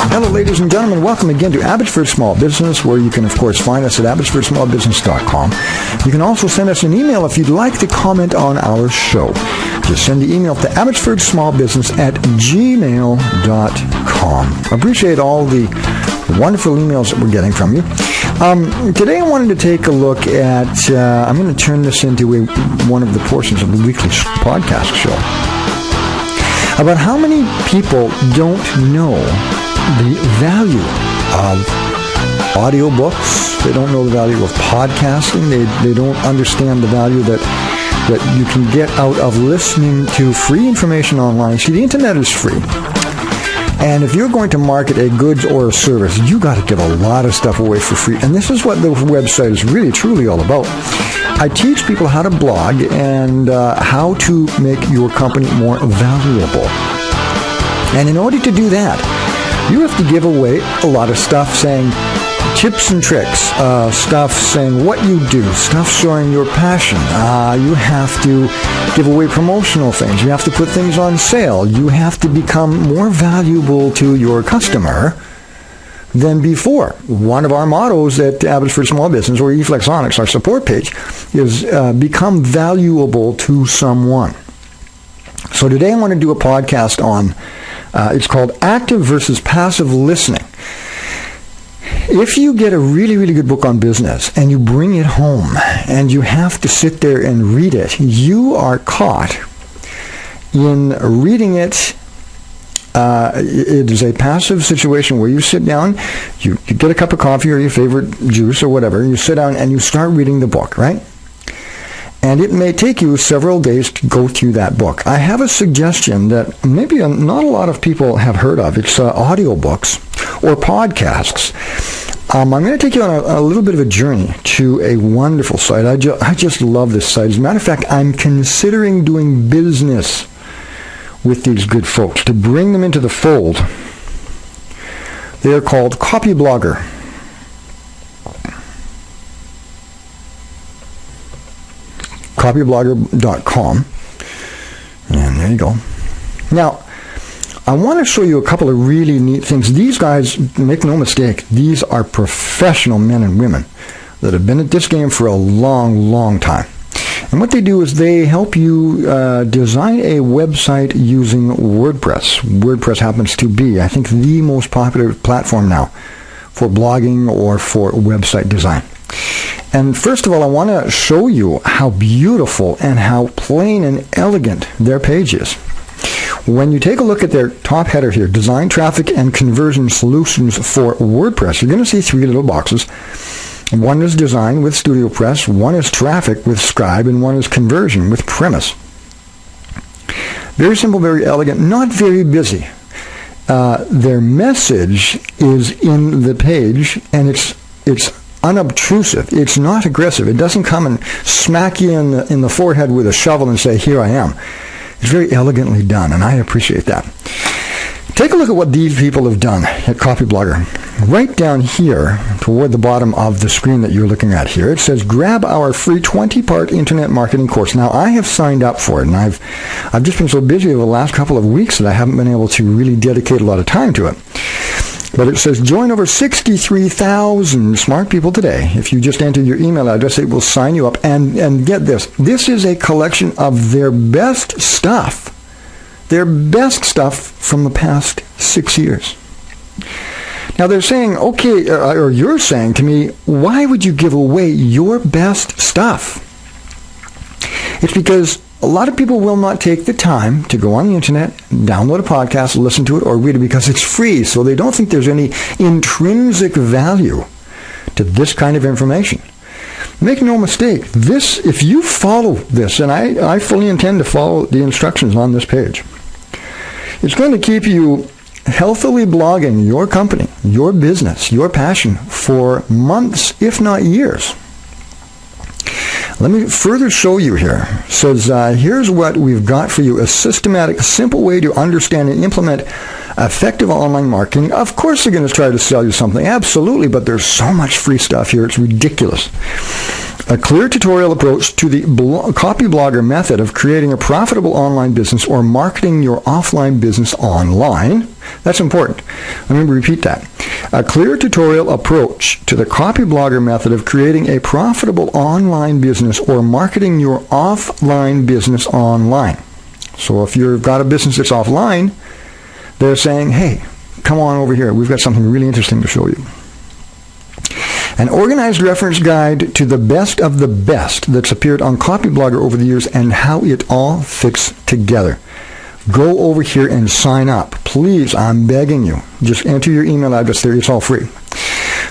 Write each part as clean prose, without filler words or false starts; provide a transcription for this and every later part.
Hello, ladies and gentlemen. Welcome again to Abbotsford Small Business, where you can, of course, find us at abbotsfordsmallbusiness.com. You can also send us an email if you'd like to comment on our show. Just send the email to abbotsfordsmallbusiness@gmail.com. Appreciate all the wonderful emails that we're getting from you. Today I wanted to take a look at, I'm going to turn this into one of the portions of the weekly podcast show, about how many people don't know the value of audiobooks. They don't know the value of podcasting. They don't understand the value that you can get out of listening to free information online. See, the internet is free. And if you're going to market a goods or a service, you got to give a lot of stuff away for free. And this is what the website is really, truly all about. I teach people how to blog and how to make your company more valuable. And in order to do that, you have to give away a lot of stuff saying tips and tricks, stuff saying what you do, stuff showing your passion. You have to give away promotional things. You have to put things on sale. You have to become more valuable to your customer than before. One of our mottos at Abbotsford Small Business, or eFlexonics, our support page, is become valuable to someone. So today I want to do a podcast on, it's called Active versus Passive Listening. If you get a really, really good book on business and you bring it home and you have to sit there and read it, you are caught in reading it. It is a passive situation where you sit down, you get a cup of coffee or your favorite juice or whatever, you sit down and you start reading the book, right? And it may take you several days to go through that book. I have a suggestion that maybe not a lot of people have heard of. It's audiobooks or podcasts. I'm going to take you on a little bit of a journey to a wonderful site. I just love this site. As a matter of fact, I'm considering doing business with these good folks to bring them into the fold. They are called Copyblogger. Copyblogger.com. And there you go. Now, I want to show you a couple of really neat things. These guys, make no mistake, these are professional men and women that have been at this game for a long, long time. And what they do is they help you design a website using WordPress. WordPress happens to be, I think, the most popular platform now for blogging or for website design. And first of all, I want to show you how beautiful and how plain and elegant their page is. When you take a look at their top header here, Design, Traffic, and Conversion Solutions for WordPress, you're going to see three little boxes. One is Design with StudioPress, one is Traffic with Scribe, and one is Conversion with Premise. Very simple, very elegant, not very busy. Their message is in the page, and it's unobtrusive. It's not aggressive. It doesn't come and smack you in the forehead with a shovel and say, "Here I am." It's very elegantly done, and I appreciate that. Take a look at what these people have done at Copyblogger. Right down here, toward the bottom of the screen that you're looking at here, it says, grab our free 20-part internet marketing course. Now, I have signed up for it, and I've just been so busy over the last couple of weeks that I haven't been able to really dedicate a lot of time to it. But it says, join over 63,000 smart people today. If you just enter your email address, it will sign you up. And get this. This is a collection of their best stuff. Their best stuff from the past 6 years. Now they're saying, okay, or you're saying to me, why would you give away your best stuff? It's because a lot of people will not take the time to go on the internet, download a podcast, listen to it, or read it because it's free. So they don't think there's any intrinsic value to this kind of information. Make no mistake, this, if you follow this, and I fully intend to follow the instructions on this page, it's going to keep you healthily blogging your company, your business, your passion for months, if not years. Let me further show you here. It says, here's what we've got for you, a systematic, simple way to understand and implement effective online marketing. Of course they're going to try to sell you something, absolutely, but there's so much free stuff here, it's ridiculous. A clear tutorial approach to the copy blogger method of creating a profitable online business or marketing your offline business online. That's important. Let me repeat that. A clear tutorial approach to the copy blogger method of creating a profitable online business or marketing your offline business online. So if you've got a business that's offline, they're saying, hey, come on over here. We've got something really interesting to show you. An organized reference guide to the best of the best that's appeared on Copyblogger over the years and how it all fits together. Go over here and sign up. Please, I'm begging you. Just enter your email address there. It's all free.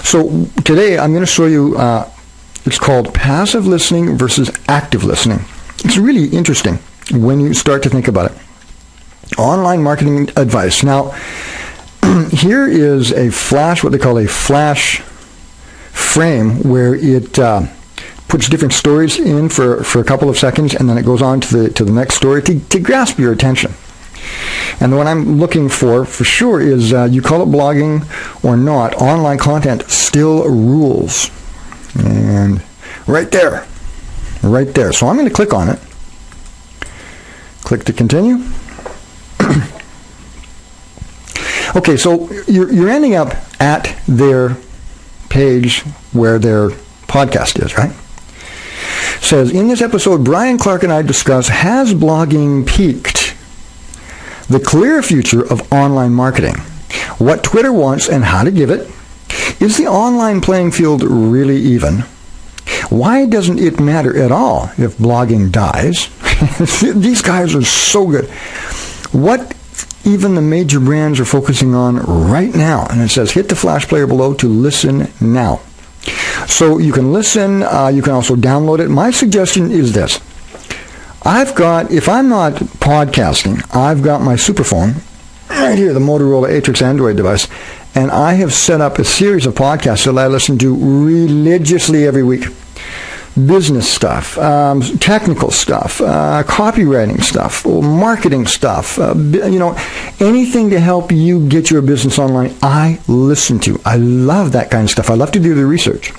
So today I'm going to show you, it's called passive listening versus active listening. It's really interesting when you start to think about it. Online marketing advice. Now, here is a flash, what they call a flash frame, where it puts different stories in for a couple of seconds, and then it goes on to the next story to grasp your attention. And the one I'm looking for sure is, you call it blogging or not, online content still rules. And right there. So I'm going to click on it. Click to continue. Okay, so you're ending up at their page where their podcast is, right? Says, in this episode, Brian Clark and I discuss, has blogging peaked? The clear future of online marketing. What Twitter wants and how to give it. Is the online playing field really even? Why doesn't it matter at all if blogging dies? These guys are so good. What even the major brands are focusing on right now. And it says, hit the flash player below to listen now. So you can listen. You can also download it. My suggestion is this. If I'm not podcasting, I've got my superphone right here, the Motorola Atrix Android device, and I have set up a series of podcasts that I listen to religiously every week. Business stuff, technical stuff, copywriting stuff, marketing stuff, anything to help you get your business online, I listen to. I love that kind of stuff. I love to do the research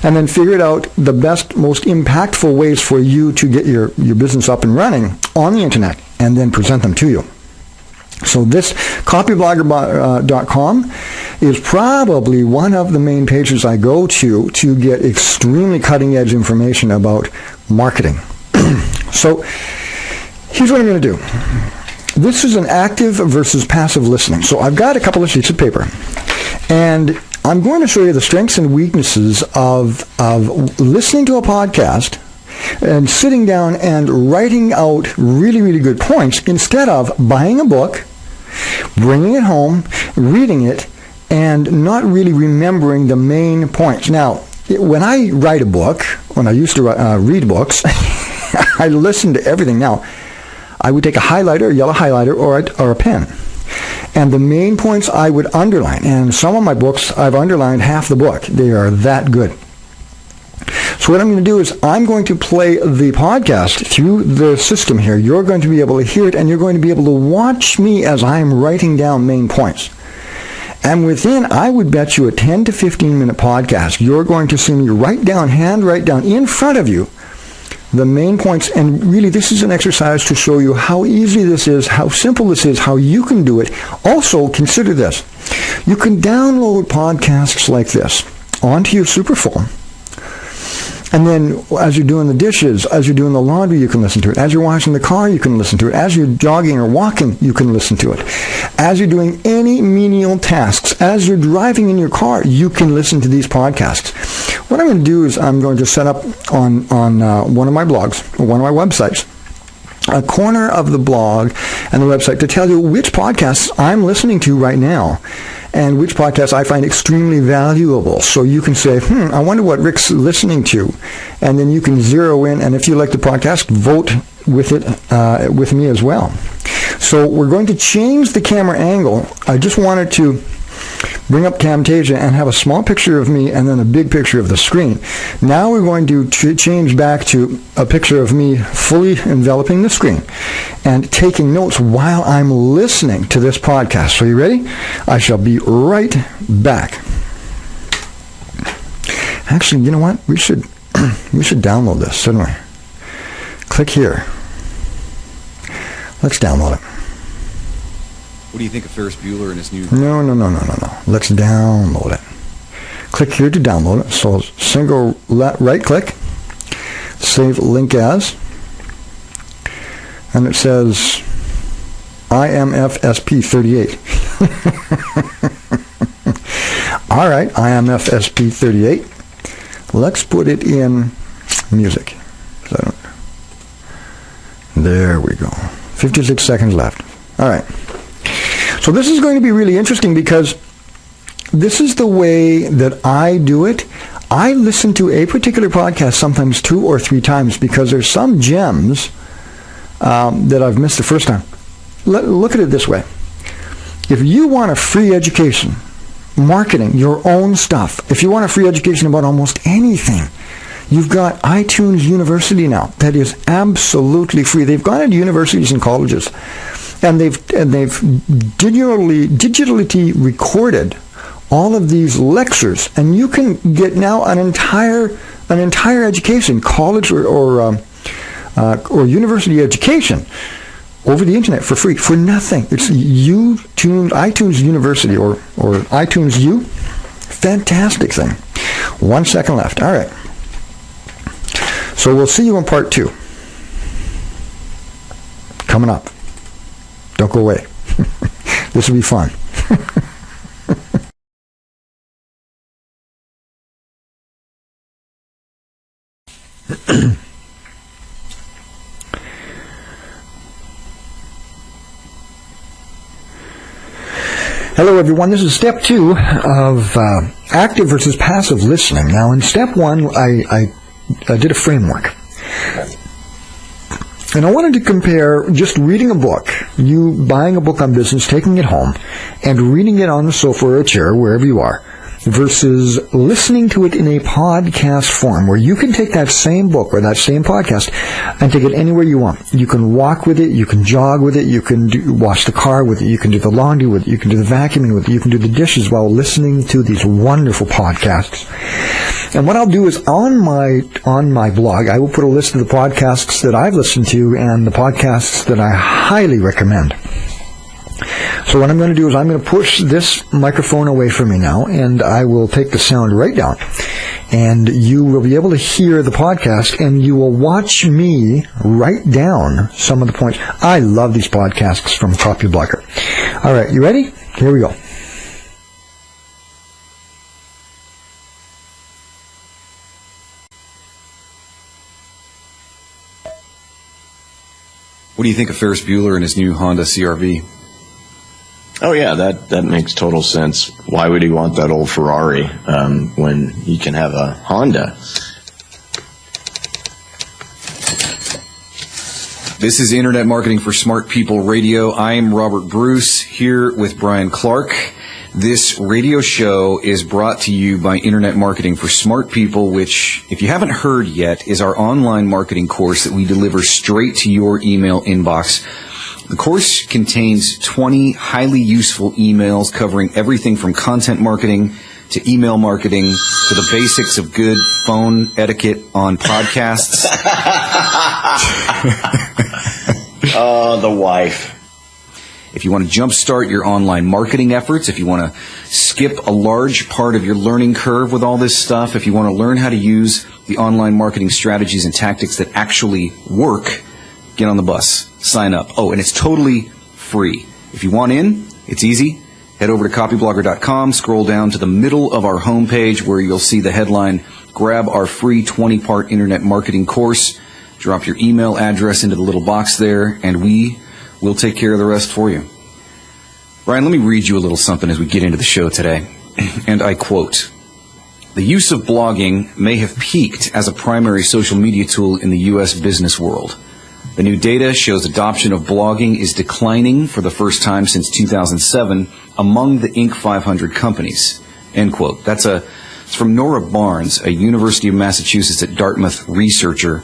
and then figure out the best, most impactful ways for you to get your business up and running on the internet and then present them to you. So this copyblogger.com is probably one of the main pages I go to get extremely cutting-edge information about marketing. So here's what I'm going to do. This is an active versus passive listening. So I've got a couple of sheets of paper, and I'm going to show you the strengths and weaknesses of listening to a podcast and sitting down and writing out really, really good points instead of buying a book, bringing it home, reading it, and not really remembering the main points. Now, when I write a book, when I used to read books, I listened to everything. Now, I would take a highlighter, a yellow highlighter, or a pen. And the main points I would underline. And some of my books, I've underlined half the book. They are that good. So what I'm going to do is I'm going to play the podcast through the system here. You're going to be able to hear it, and you're going to be able to watch me as I'm writing down main points. And within, I would bet you, a 10 to 15 minute podcast, you're going to see me hand write down in front of you the main points. And really, this is an exercise to show you how easy this is, how simple this is, how you can do it. Also, consider this. You can download podcasts like this onto your superphone. And then as you're doing the dishes, as you're doing the laundry, you can listen to it. As you're washing the car, you can listen to it. As you're jogging or walking, you can listen to it. As you're doing any menial tasks, as you're driving in your car, you can listen to these podcasts. What I'm going to do is I'm going to set up on one of my blogs, or one of my websites, a corner of the blog and the website to tell you which podcasts I'm listening to right now and which podcasts I find extremely valuable. So you can say, I wonder what Rick's listening to. And then you can zero in, and if you like the podcast, vote with it with me as well. So we're going to change the camera angle. I just wanted to bring up Camtasia and have a small picture of me and then a big picture of the screen. Now we're going to change back to a picture of me fully enveloping the screen and taking notes while I'm listening to this podcast. So you ready? I shall be right back. Actually, you know what? We should We should download this, shouldn't we? Click here. Let's download it. What do you think of Ferris Bueller and his new... No. Let's download it. Click here to download it. So single right click, save link as, and it says IMFSP38. All right, IMFSP38. Let's put it in music. There we go. 56 seconds left. All right. So this is going to be really interesting because this is the way that I do it. I listen to a particular podcast sometimes 2 or 3 times because there's some gems that I've missed the first time. Look at it this way. If you want a free education, marketing your own stuff, if you want a free education about almost anything, you've got iTunes University now. That is absolutely free. They've gone into universities and colleges, and they've digitally recorded all of these lectures, and you can get now an entire education, college or university education, over the internet for free, for nothing. It's iTunes University or iTunes U. Fantastic thing. 1 second left. All right. So we'll see you in part 2. Coming up. Don't go away. This will be fun. Hello, everyone. This is step 2 of active versus passive listening. Now, in step 1, I did a framework. And I wanted to compare just reading a book, you buying a book on business, taking it home, and reading it on the sofa or a chair, wherever you are, versus listening to it in a podcast form, where you can take that same book or that same podcast and take it anywhere you want. You can walk with it, you can jog with it, you can wash the car with it, you can do the laundry with it, you can do the vacuuming with it, you can do the dishes while listening to these wonderful podcasts. And what I'll do is on my blog, I will put a list of the podcasts that I've listened to and the podcasts that I highly recommend. So what I'm going to do is I'm going to push this microphone away from me now, and I will take the sound right down. And you will be able to hear the podcast, and you will watch me write down some of the points. I love these podcasts from Copyblogger. All right, you ready? Here we go. What do you think of Ferris Bueller and his new Honda CR-V? Oh, yeah, that makes total sense. Why would he want that old Ferrari when he can have a Honda? This is Internet Marketing for Smart People Radio. I'm Robert Bruce, here with Brian Clark. This radio show is brought to you by Internet Marketing for Smart People, which, if you haven't heard yet, is our online marketing course that we deliver straight to your email inbox. The course contains 20 highly useful emails covering everything from content marketing to email marketing to the basics of good phone etiquette on podcasts. Oh, the wife. If you want to jumpstart your online marketing efforts, if you want to skip a large part of your learning curve with all this stuff, if you want to learn how to use the online marketing strategies and tactics that actually work, get on the bus. Sign up. Oh, and it's totally free. If you want in, it's easy. Head over to copyblogger.com, scroll down to the middle of our homepage where you'll see the headline, grab our free 20-part internet marketing course, drop your email address into the little box there, and we will take care of the rest for you. Brian, let me read you a little something as we get into the show today. And I quote, "The use of blogging may have peaked as a primary social media tool in the U.S. business world. The new data shows adoption of blogging is declining for the first time since 2007 among the Inc. 500 companies." End quote. It's from Nora Barnes, a University of Massachusetts at Dartmouth researcher,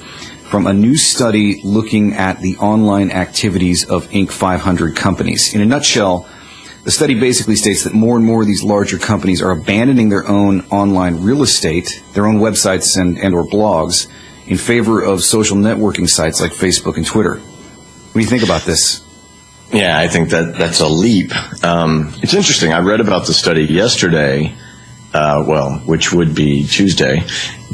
from a new study looking at the online activities of Inc. 500 companies. In a nutshell, The study basically states that more and more of these larger companies are abandoning their own online real estate, their own websites and or blogs, in favor of social networking sites like Facebook and Twitter. What do you think about this? Yeah, I think that's a leap. It's interesting. I read about the study yesterday, which would be Tuesday,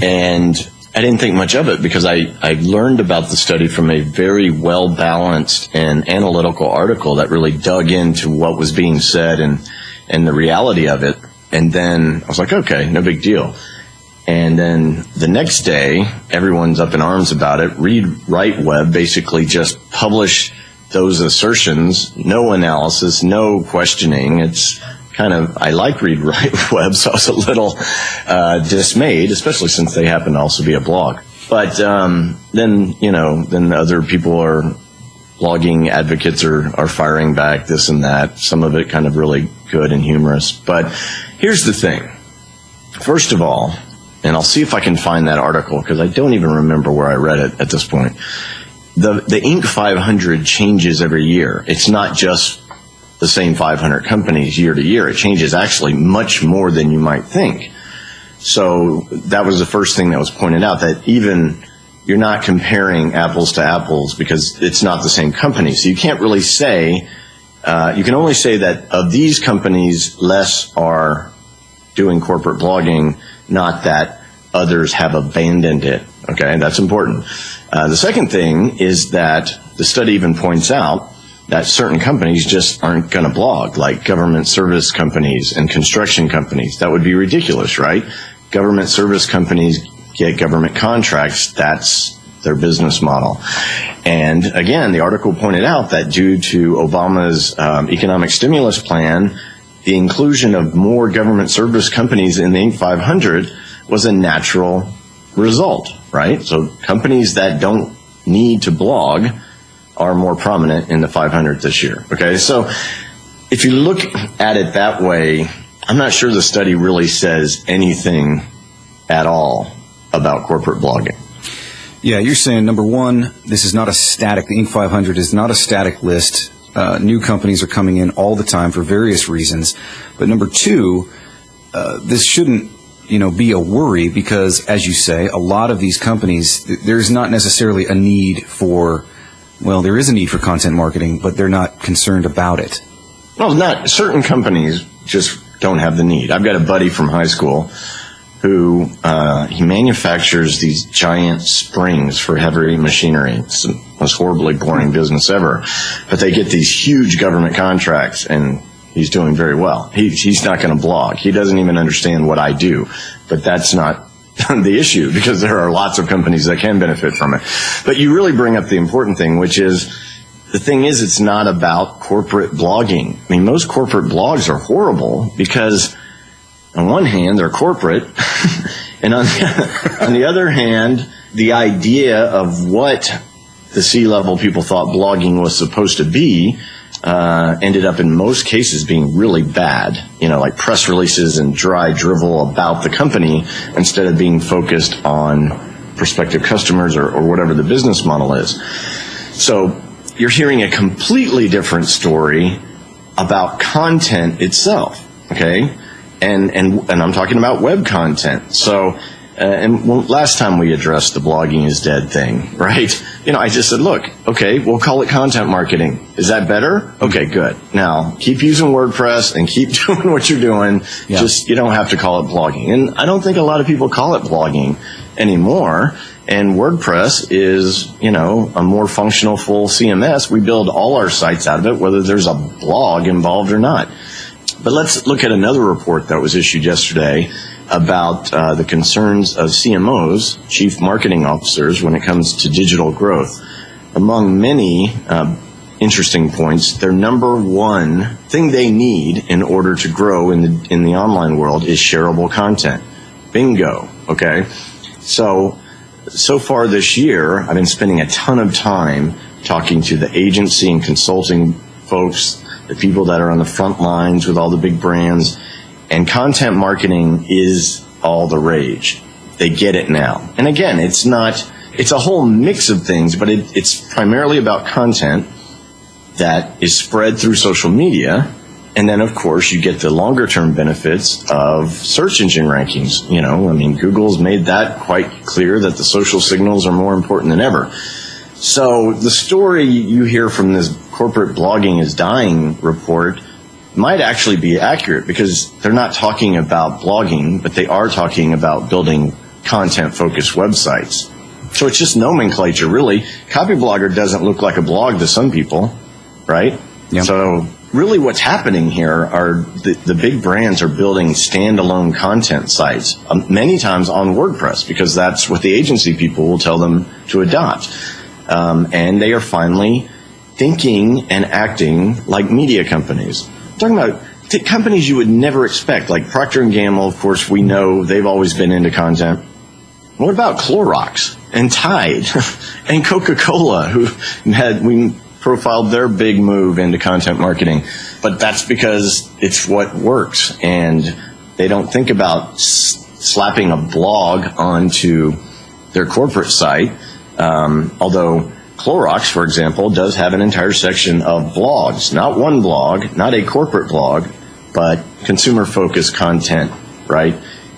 and I didn't think much of it because I learned about the study from a very well-balanced and analytical article that really dug into what was being said and the reality of it. And then I was like, okay, no big deal. And then the next day, everyone's up in arms about it. Web basically just published those assertions, no analysis, no questioning. It's kind of, I like Web, so I was a little dismayed, especially since they happen to also be a blog. But then other people blogging advocates are firing back this and that. Some of it kind of really good and humorous. But here's the thing. First of all, and I'll see if I can find that article because I don't even remember where I read it at this point. The Inc. 500 changes every year. It's not just the same 500 companies year to year. It changes actually much more than you might think. So that was the first thing that was pointed out, that even you're not comparing apples to apples because it's not the same company. So you can't really say, you can only say that of these companies, less are doing corporate blogging, not that others have abandoned it. Okay, that's important. The second thing is that the study even points out that certain companies just aren't going to blog, like government service companies and construction companies. That would be ridiculous, right? Government service companies get government contracts. That's their business model. And again, the article pointed out that due to Obama's economic stimulus plan, the inclusion of more government service companies in the Inc. 500 was a natural result, right? So companies that don't need to blog are more prominent in the 500 this year. Okay, so if you look at it that way, I'm not sure the study really says anything at all about corporate blogging. Yeah, you're saying, number one, this is not a static, the Inc. 500 is not a static list. New companies are coming in all the time for various reasons. But number two, this shouldn't be a worry because, as you say, a lot of these companies, there's not necessarily a need for, well, there is a need for content marketing, but they're not concerned about it. Well, not certain companies just don't have the need. I've got a buddy from high school who he manufactures these giant springs for heavy machinery. It's the most horribly boring business ever. But they get these huge government contracts, and he's doing very well. He's not going to blog. He doesn't even understand what I do. But that's not the issue, because there are lots of companies that can benefit from it. But you really bring up the important thing, which is, the thing is, it's not about corporate blogging. I mean, most corporate blogs are horrible because, on one hand, they're corporate, and on the other hand, the idea of what the C-level people thought blogging was supposed to be ended up in most cases being really bad, like press releases and dry drivel about the company instead of being focused on prospective customers or whatever the business model is. So you're hearing a completely different story about content itself, okay? And I'm talking about web content. So, last time we addressed the blogging is dead thing, right? I just said, look, okay, we'll call it content marketing. Is that better? Okay, good. Now, keep using WordPress and keep doing what you're doing. Yeah. Just, you don't have to call it blogging. And I don't think a lot of people call it blogging anymore. And WordPress is, a more functional, full CMS. We build all our sites out of it, whether there's a blog involved or not. But let's look at another report that was issued yesterday about the concerns of CMOs, chief marketing officers, when it comes to digital growth. Among many interesting points, their number one thing they need in order to grow in the online world is shareable content. Bingo, okay? So far this year, I've been spending a ton of time talking to the agency and consulting folks, the people that are on the front lines with all the big brands, and content marketing is all the rage. They get it now. And again, it's a whole mix of things, but it's primarily about content that is spread through social media And then, of course, you get the longer-term benefits of search engine rankings. Google's made that quite clear that the social signals are more important than ever. So the story you hear from this corporate blogging is dying report might actually be accurate, because they're not talking about blogging, but they are talking about building content-focused websites. So it's just nomenclature, really. Copyblogger doesn't look like a blog to some people, right? Yep. So really what's happening here are the big brands are building standalone content sites, many times on WordPress, because that's what the agency people will tell them to adopt. And they are finally thinking and acting like media companies. I'm talking about companies you would never expect, like Procter & Gamble. Of course, we know they've always been into content. What about Clorox and Tide and Coca-Cola, we profiled their big move into content marketing? But that's because it's what works, and they don't think about slapping a blog onto their corporate site, although Clorox, for example, does have an entire section of blogs. Not one blog, not a corporate blog, but consumer-focused content, right?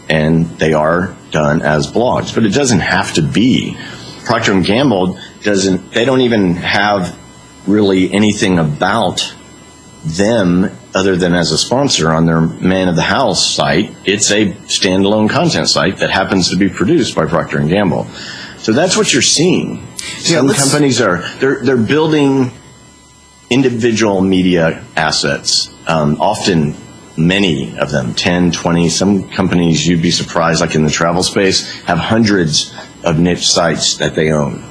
And they are done as blogs. But it doesn't have to be. Procter & Gamble they don't even have really anything about them other than as a sponsor on their Man of the House site. It's a standalone content site that happens to be produced by Procter & Gamble. So that's what you're seeing. Some companies they're building individual media assets, often many of them, 10, 20. Some companies, you'd be surprised, like in the travel space, have hundreds of niche sites that they own.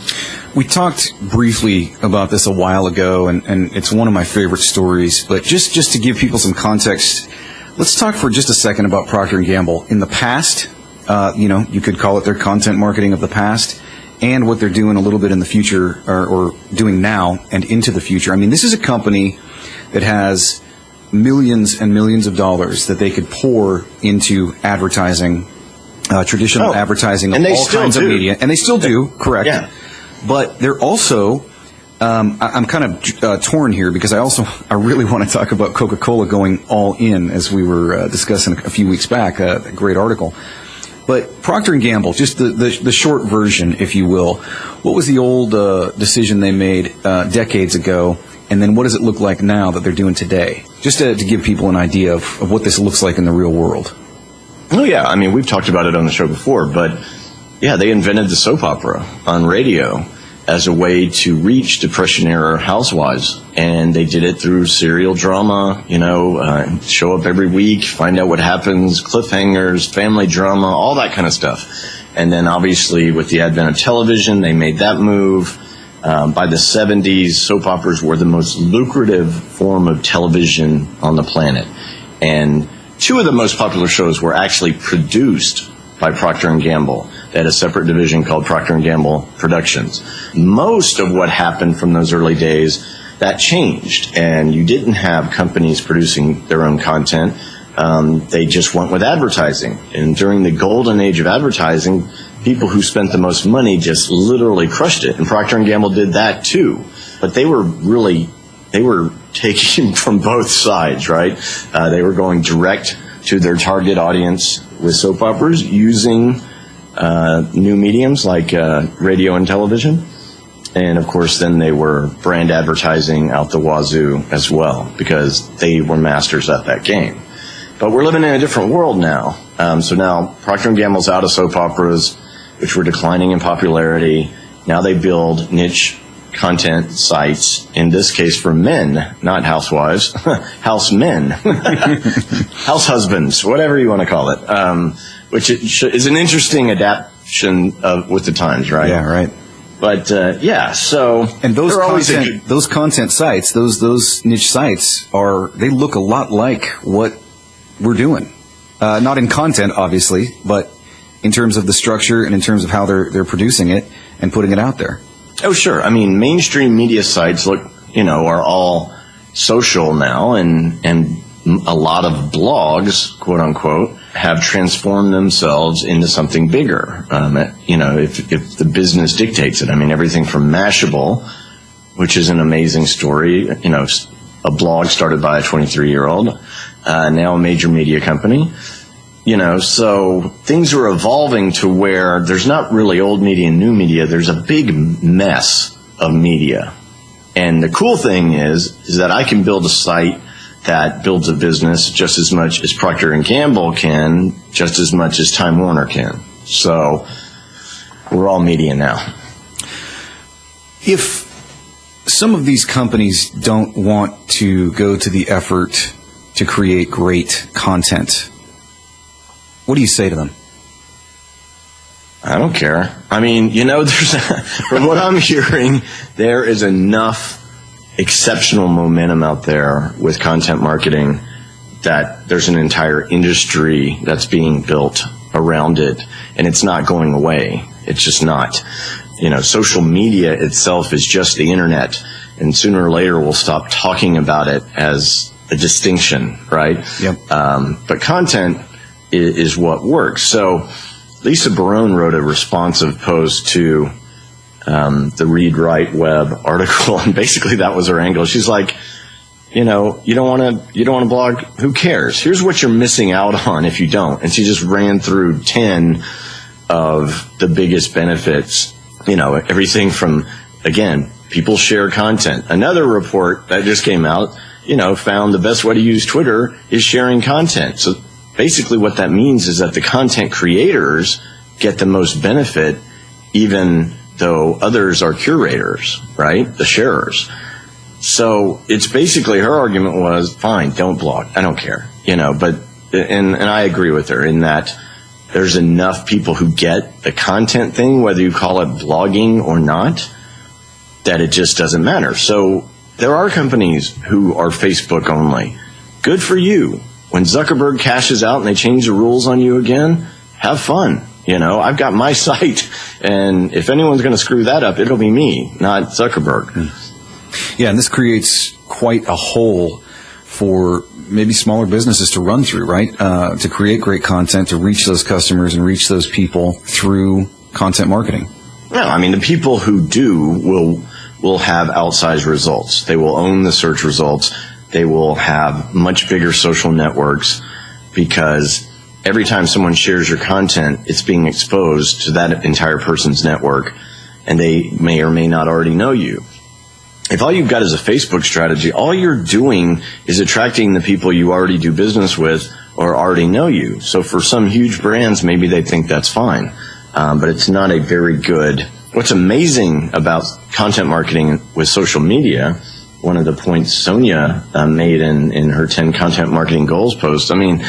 We talked briefly about this a while ago, and it's one of my favorite stories. But just to give people some context, let's talk for just a second about Procter & Gamble. In the past, you could call it their content marketing of the past, and what they're doing a little bit in the future, or doing now and into the future. I mean, this is a company that has millions and millions of dollars that they could pour into advertising, traditional advertising of all kinds of media. And they still do, correct. Yeah. But they're also, I'm kind of torn here, because I really want to talk about Coca-Cola going all in, as we were discussing a few weeks back, a great article. But Procter & Gamble, just the short version, if you will, what was the old decision they made decades ago, and then what does it look like now that they're doing today? Just to give people an idea of what this looks like in the real world. Oh, yeah. I mean, we've talked about it on the show before, but yeah, they invented the soap opera on radio as a way to reach Depression-era housewives. And they did it through serial drama, show up every week, find out what happens, cliffhangers, family drama, all that kind of stuff. And then obviously with the advent of television, they made that move. By the 70s, soap operas were the most lucrative form of television on the planet. And two of the most popular shows were actually produced by Procter & Gamble. They had a separate division called Procter & Gamble Productions. Most of what happened from those early days, that changed, and you didn't have companies producing their own content. They just went with advertising. And during the golden age of advertising, people who spent the most money just literally crushed it. And Procter & Gamble did that too. But they were taking from both sides, right? They were going direct to their target audience with soap operas using new mediums like radio and television. And of course, then they were brand advertising out the wazoo as well, because they were masters at that game. But we're living in a different world now. So now Procter & Gamble's out of soap operas, which were declining in popularity. Now they build niche content sites, in this case for men, not housewives, house men, house husbands, whatever you want to call it, which is an interesting adaptation with the times, right? Yeah, right. But so and those content sites, those niche sites they look a lot like what we're doing. Not in content, obviously, but in terms of the structure and in terms of how they're producing it and putting it out there. Oh, sure. I mean, mainstream media sites are all social now, and a lot of blogs, quote unquote, have transformed themselves into something bigger. If the business dictates it. I mean, everything from Mashable, which is an amazing story, a blog started by a 23-year-old, now a major media company. So things are evolving to where there's not really old media and new media. There's a big mess of media. And the cool thing is that I can build a site that builds a business just as much as Procter & Gamble can, just as much as Time Warner can. So we're all media now. If some of these companies don't want to go to the effort to create great content, what do you say to them? I don't care. I mean, there's from what I'm hearing, there is enough exceptional momentum out there with content marketing that there's an entire industry that's being built around it, and it's not going away. It's just not. Social media itself is just the internet, and sooner or later we'll stop talking about it as a distinction, right? Yep. But content is what works. So Lisa Barone wrote a responsive post to the Read Write Web article, and basically that was her angle. She's like, you don't want to blog, who cares? Here's what you're missing out on if you don't. And she just ran through 10 of the biggest benefits, everything from, again, people share content. Another report that just came out, found the best way to use Twitter is sharing content. So basically what that means is that the content creators get the most benefit, even though others are curators, right? The sharers. So it's basically, her argument was, fine, don't blog. I don't care. But I agree with her in that there's enough people who get the content thing, whether you call it blogging or not, that it just doesn't matter. So there are companies who are Facebook only. Good for you. When Zuckerberg cashes out and they change the rules on you again, have fun. I've got my site, and if anyone's going to screw that up, it'll be me, not Zuckerberg. Yeah, and this creates quite a hole for maybe smaller businesses to run through, right? To create great content, to reach those customers and reach those people through content marketing. No, I mean, the people who do will have outsized results. They will own the search results. They will have much bigger social networks, because every time someone shares your content, it's being exposed to that entire person's network, and they may or may not already know you. If all you've got is a Facebook strategy, all you're doing is attracting the people you already do business with or already know you. So for some huge brands, maybe they think that's fine, but it's not a very good. What's amazing about content marketing with social media, one of the points Sonia made in her 10 content marketing goals post, I mean,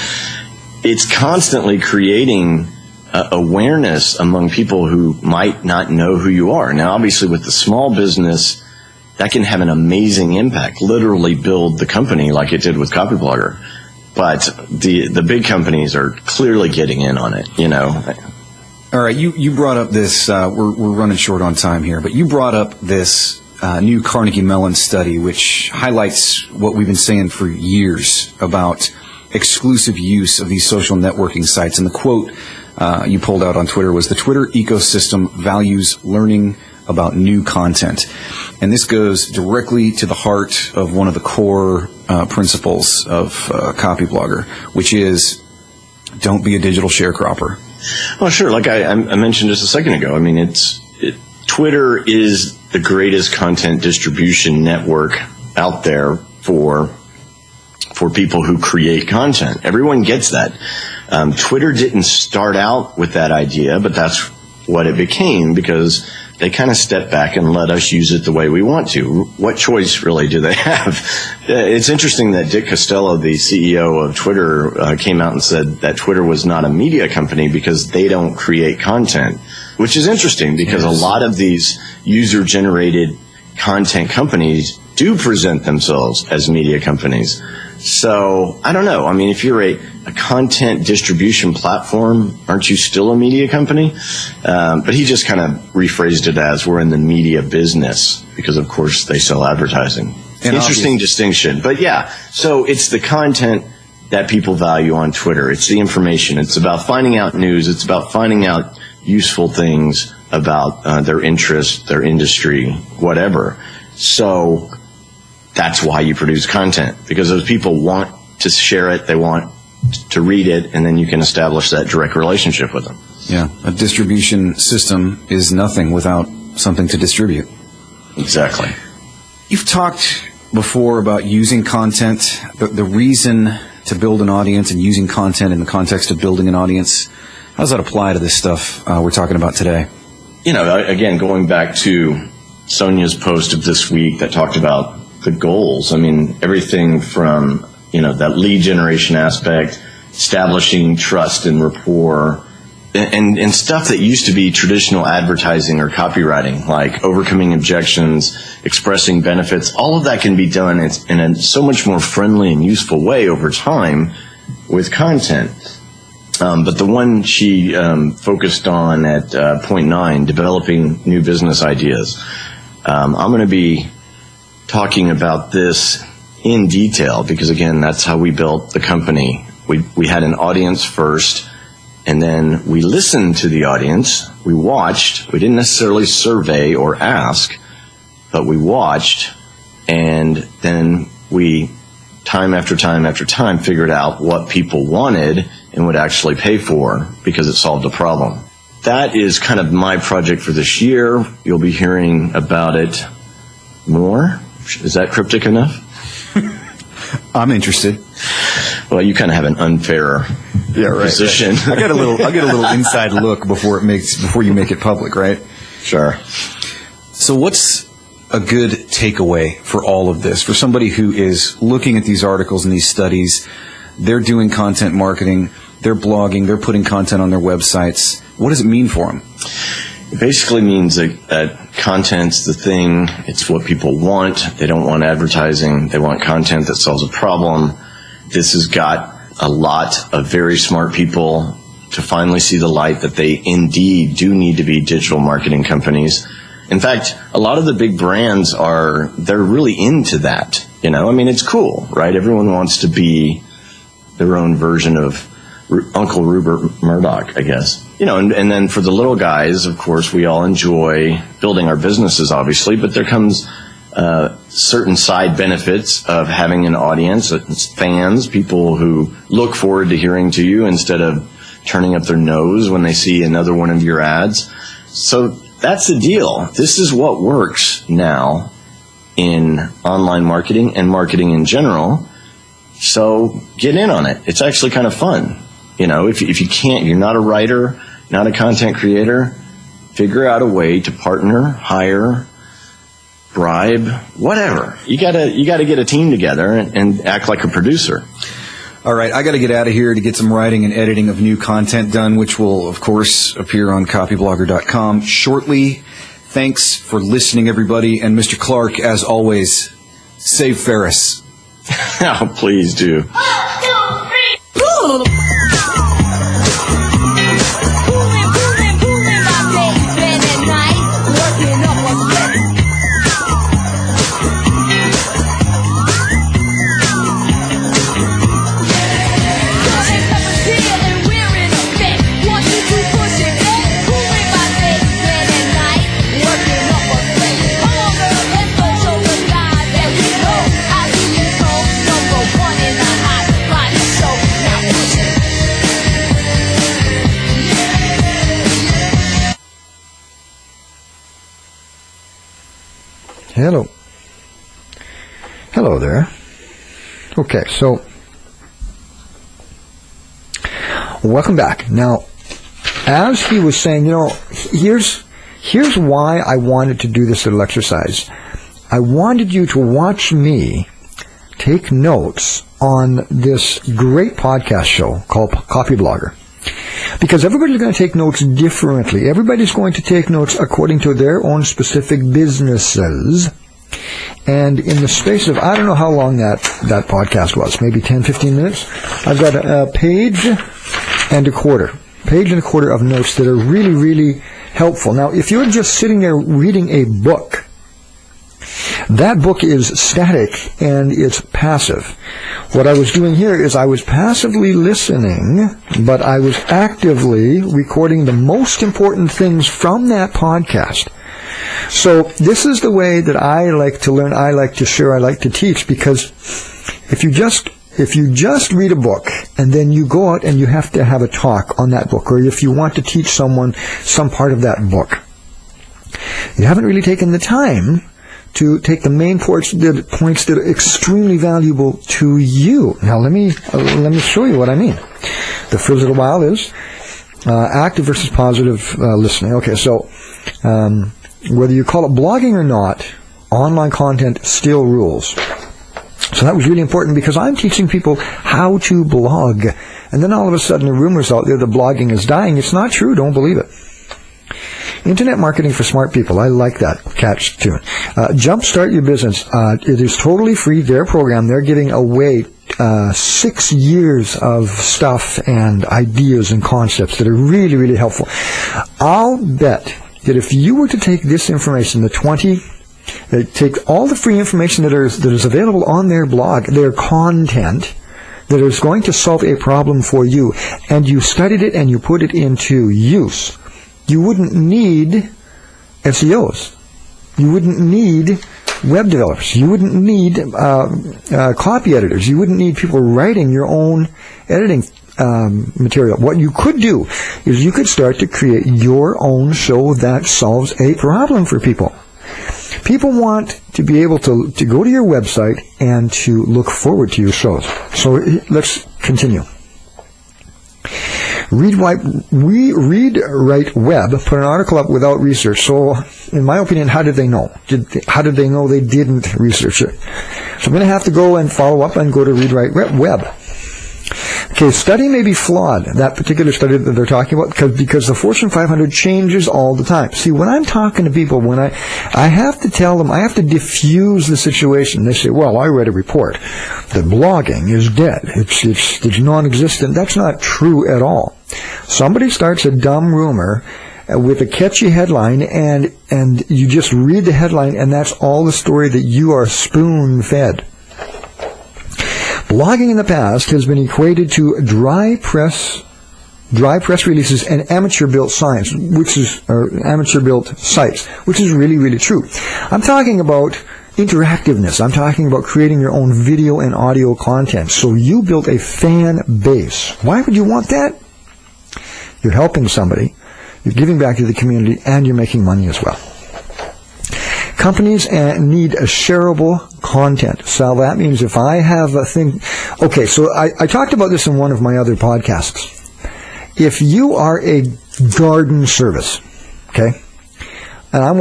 it's constantly creating awareness among people who might not know who you are. Now, obviously, with the small business, that can have an amazing impact, literally build the company like it did with Copyblogger. But the big companies are clearly getting in on it, All right, you brought up this, we're running short on time here, but you brought up this new Carnegie Mellon study, which highlights what we've been saying for years about exclusive use of these social networking sites. And the quote you pulled out on Twitter was, "The Twitter ecosystem values learning about new content." And this goes directly to the heart of one of the core principles of Copyblogger, which is don't be a digital sharecropper. Well, sure. Like I mentioned just a second ago, I mean, Twitter is the greatest content distribution network out there for people who create content. Everyone gets that. Twitter didn't start out with that idea, but that's what it became, because they kind of stepped back and let us use it the way we want to. What choice really do they have? It's interesting that Dick Costolo, the CEO of Twitter, came out and said that Twitter was not a media company because they don't create content, which is interesting because a lot of these user-generated content companies do present themselves as media companies. So, I don't know. I mean, if you're a content distribution platform, aren't you still a media company? But he just kind of rephrased it as we're in the media business because, of course, they sell advertising. Interesting distinction. But, yeah, so it's the content that people value on Twitter. It's the information. It's about finding out news. It's about finding out useful things about their interest, their industry, whatever. So that's why you produce content, because those people want to share it, they want to read it, and then you can establish that direct relationship with them. Yeah, a distribution system is nothing without something to distribute. Exactly. You've talked before about using content, the reason to build an audience and using content in the context of building an audience. How does that apply to this stuff we're talking about today? Again, going back to Sonia's post of this week that talked about the goals. I mean, everything from, that lead generation aspect, establishing trust and rapport, and stuff that used to be traditional advertising or copywriting, like overcoming objections, expressing benefits. All of that can be done in a so much more friendly and useful way over time with content. But the one she focused on at point 9, developing new business ideas. I'm going to be talking about this in detail because, again, that's how we built the company. We had an audience first, and then we listened to the audience. We watched. We didn't necessarily survey or ask, but we watched, and then we, time after time after time, figured out what people wanted and would actually pay for because it solved a problem. That is kind of my project for this year. You'll be hearing about it more. Is that cryptic enough? I'm interested. Well, you kind of have an unfair position. Right. I get a little inside look before you make it public, right? Sure. So what's a good takeaway for all of this? For somebody who is looking at these articles and these studies, they're doing content marketing, they're blogging, they're putting content on their websites. What does it mean for them? It basically means that content's the thing. It's what people want. They don't want advertising. They want content that solves a problem. This has got a lot of very smart people to finally see the light that they indeed do need to be digital marketing companies. In fact, a lot of the big brands they're really into that. It's cool, right? Everyone wants to be their own version of Uncle Rupert Murdoch, I guess. And then for the little guys, of course, we all enjoy building our businesses, obviously, but there comes certain side benefits of having an audience, fans, people who look forward to hearing to you instead of turning up their nose when they see another one of your ads. So that's the deal. This is what works now in online marketing and marketing in general. So get in on it. It's actually kind of fun. If you can't, you're not a writer, not a content creator, figure out a way to partner, hire, bribe, whatever. You gotta get a team together and act like a producer. All right, I got to get out of here to get some writing and editing of new content done, which will, of course, appear on copyblogger.com shortly. Thanks for listening, everybody. And Mr. Clark, as always, save Ferris. Oh, please do. 1, 2, 3. Hello there. Okay, so welcome back. Now, as he was saying, here's why I wanted to do this little exercise. I wanted you to watch me take notes on this great podcast show called Copyblogger. Because everybody's going to take notes differently. Everybody's going to take notes according to their own specific businesses. And in the space of, I don't know how long that podcast was, maybe 10, 15 minutes, I've got a page and a quarter of notes that are really, really helpful. Now, if you're just sitting there reading a book, that book is static and it's passive. What I was doing here is I was passively listening, but I was actively recording the most important things from that podcast So this is the way that I like to learn, I like to share, I like to teach, because if you just read a book and then you go out and you have to have a talk on that book, or if you want to teach someone some part of that book, you haven't really taken the time to take the main points that are extremely valuable to you. Now let me show you what I mean. The first little while is active versus positive listening. Okay, so whether you call it blogging or not, online content still rules. So that was really important, because I'm teaching people how to blog. And then all of a sudden the rumors out there that blogging is dying. It's not true. Don't believe it. Internet marketing for smart people. I like that catch tune. Jumpstart Your Business. It is totally free. Their program, they're giving away 6 years of stuff and ideas and concepts that are really, really helpful. I'll bet that if you were to take this information, take all the free information that is available on their blog, their content, that is going to solve a problem for you, and you studied it and you put it into use, you wouldn't need SEOs. You wouldn't need web developers. You wouldn't need copy editors. You wouldn't need people writing your own editing material. What you could do is you could start to create your own show that solves a problem for people. People want to be able to go to your website and to look forward to your shows. So let's continue. Read Write Web put an article up without research. So, in my opinion, how did they know? How did they know they didn't research it? So I'm going to have to go and follow up and go to Read Write Web. Okay, study may be flawed, that particular study that they're talking about, because the Fortune 500 changes all the time. See, when I'm talking to people, when I have to tell them, I have to diffuse the situation. They say, well, I read a report that blogging is dead. It's non-existent. That's not true at all. Somebody starts a dumb rumor with a catchy headline, and you just read the headline, and that's all the story that you are spoon-fed. Blogging in the past has been equated to dry press releases and amateur-built sites, which is really, really true. I'm talking about interactiveness. I'm talking about creating your own video and audio content. So you built a fan base. Why would you want that? You're helping somebody, you're giving back to the community, and you're making money as well. Companies need a shareable content. So that means if I have a thing... Okay, so I talked about this in one of my other podcasts. If you are a garden service, okay, and I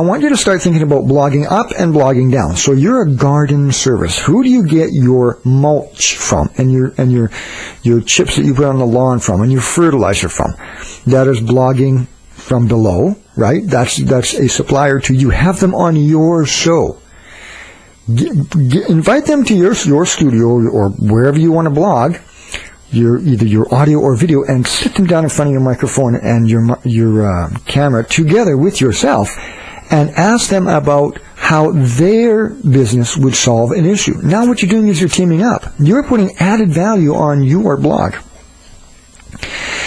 want you to start thinking about blogging up and blogging down. So you're a garden service. Who do you get your mulch from, and your chips that you put on the lawn from, and your fertilizer from? That is blogging from below, right? That's a supplier to you. Have them on your show. Invite them to your studio or wherever you want to blog, either your audio or video, and sit them down in front of your microphone and your camera together with yourself, and ask them about how their business would solve an issue. Now what you're doing is you're teaming up. You're putting added value on your blog.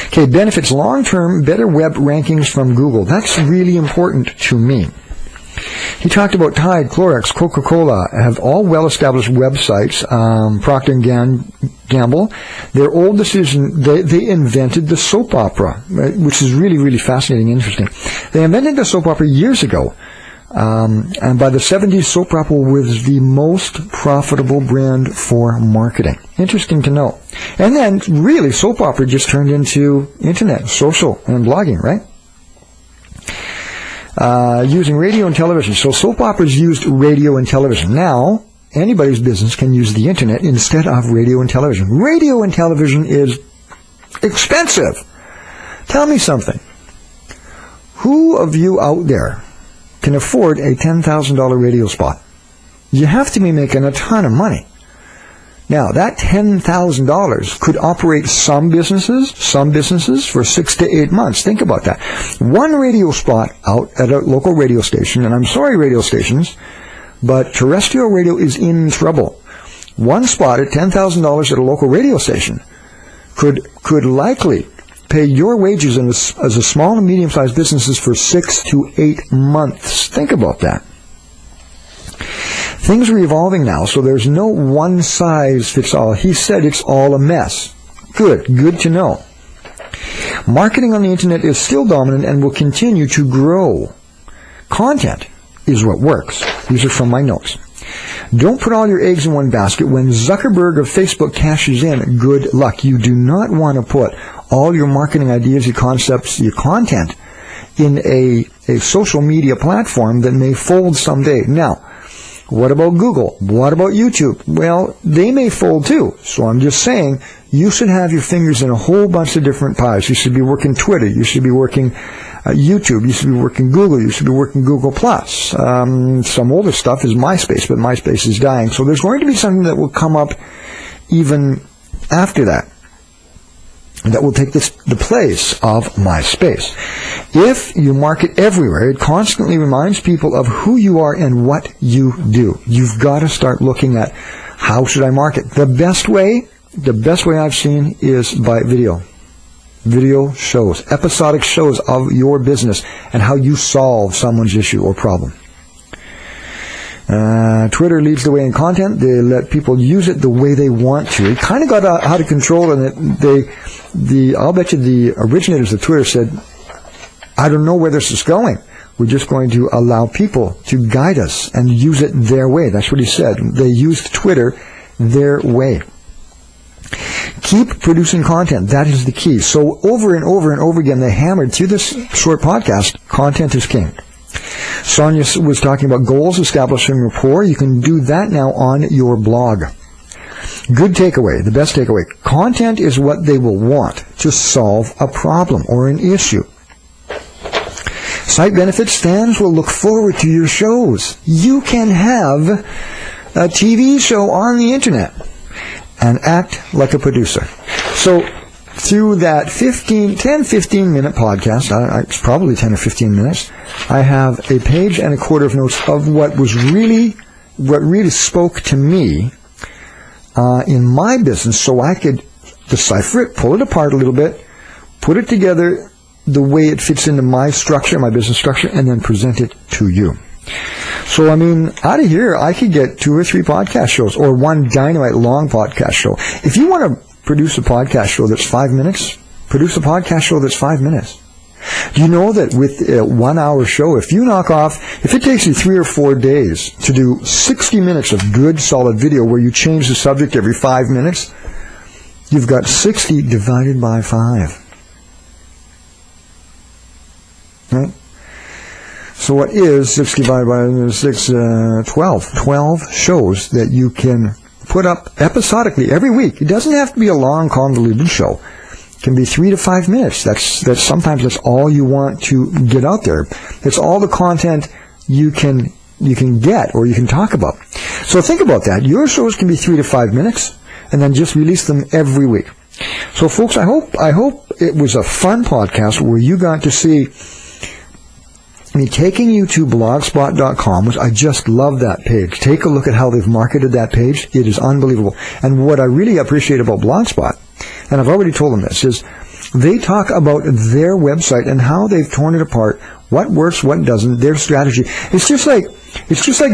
Okay, benefits long-term, better web rankings from Google. That's really important to me. He talked about Tide, Clorox, Coca-Cola have all well-established websites. Procter & Gamble, their old decision, they invented the soap opera, which is really, really fascinating and interesting. They invented the soap opera years ago. And by the 70s, soap opera was the most profitable brand for marketing. Interesting to know. And then, really, soap opera just turned into internet, social, and blogging, right? Using radio and television. So soap operas used radio and television. Now, anybody's business can use the internet instead of radio and television. Radio and television is expensive. Tell me something. Who of you out there can afford a $10,000 radio spot? You have to be making a ton of money. Now, that $10,000 could operate some businesses for 6 to 8 months. Think about that. One radio spot out at a local radio station, and I'm sorry, radio stations, but terrestrial radio is in trouble. One spot at $10,000 at a local radio station could likely pay your wages as a small and medium-sized businesses for 6 to 8 months. Think about that. Things are evolving now, so there's no one size fits all. He said it's all a mess. Good to know. Marketing on the internet is still dominant and will continue to grow. Content is what works. These are from my notes. Don't put all your eggs in one basket. When Zuckerberg of Facebook cashes in, good luck. You do not want to put all your marketing ideas, your concepts, your content in a social media platform that may fold someday. Now, what about Google? What about YouTube? Well, they may fold too. So I'm just saying, you should have your fingers in a whole bunch of different pies. You should be working Twitter. You should be working YouTube. You should be working Google. You should be working Google+. Some older stuff is MySpace, but MySpace is dying. So there's going to be something that will come up even after that will take the place of MySpace. If you market everywhere, it constantly reminds people of who you are and what you do. You've got to start looking at, how should I market? The best way I've seen is by video. Video shows, episodic shows of your business and how you solve someone's issue or problem. Twitter leads the way in content. They let people use it the way they want to. It kind of got out of control, and I'll bet you the originators of Twitter said, I don't know where this is going. We're just going to allow people to guide us and use it their way. That's what he said. They used Twitter their way. Keep producing content. That is the key. So over and over and over again, they hammered through this short podcast, content is king. Sonia was talking about goals, establishing rapport. You can do that now on your blog. Good takeaway, the best takeaway. Content is what they will want to solve a problem or an issue. Site benefits, fans will look forward to your shows. You can have a TV show on the internet and act like a producer. So through that 10-15-minute podcast, it's probably 10 or 15 minutes, I have a page and a quarter of notes of what really spoke to me in my business, so I could decipher it, pull it apart a little bit, put it together the way it fits into my structure, my business structure, and then present it to you. So, I mean, out of here, I could get 2 or 3 podcast shows or one dynamite long podcast show. If you want to produce a podcast show that's 5 minutes, produce a podcast show that's 5 minutes. Do you know that with a 1-hour show, if it takes you 3 or 4 days to do 60 minutes of good, solid video where you change the subject every 5 minutes, you've got 60 divided by 5. Right? So what is 60 divided by 6? 12. 12 shows that you can put up episodically every week. It doesn't have to be a long, convoluted show. It can be 3 to 5 minutes. That's sometimes that's all you want to get out there. It's all the content you can get or you can talk about. So think about that. Your shows can be 3 to 5 minutes, and then just release them every week. So, folks, I hope it was a fun podcast where you got to see me taking you to blogspot.com, which I just love that page. Take a look at how they've marketed that page. It is unbelievable. And what I really appreciate about Blogspot, and I've already told them this, is they talk about their website and how they've torn it apart, what works, what doesn't, their strategy. It's just like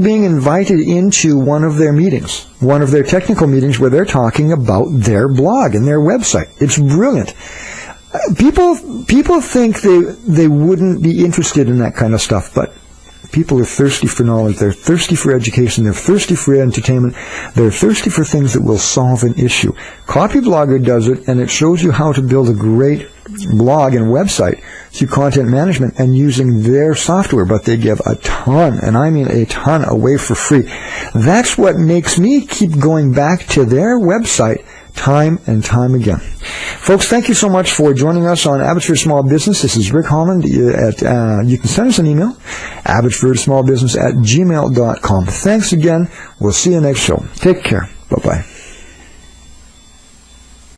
being invited into one of their meetings, one of their technical meetings where they're talking about their blog and their website. It's brilliant. People think they wouldn't be interested in that kind of stuff, but people are thirsty for knowledge. They're thirsty for education. They're thirsty for entertainment. They're thirsty for things that will solve an issue. Copyblogger does it, and it shows you how to build a great blog and website through content management and using their software, but they give a ton, and I mean a ton, away for free. That's what makes me keep going back to their website time and time again. Folks, thank you so much for joining us on Abbotsford Small Business. This is Rick Haaland. You can send us an email, abbotsfordsmallbusiness@gmail.com. Thanks again. We'll see you next show. Take care. Bye-bye.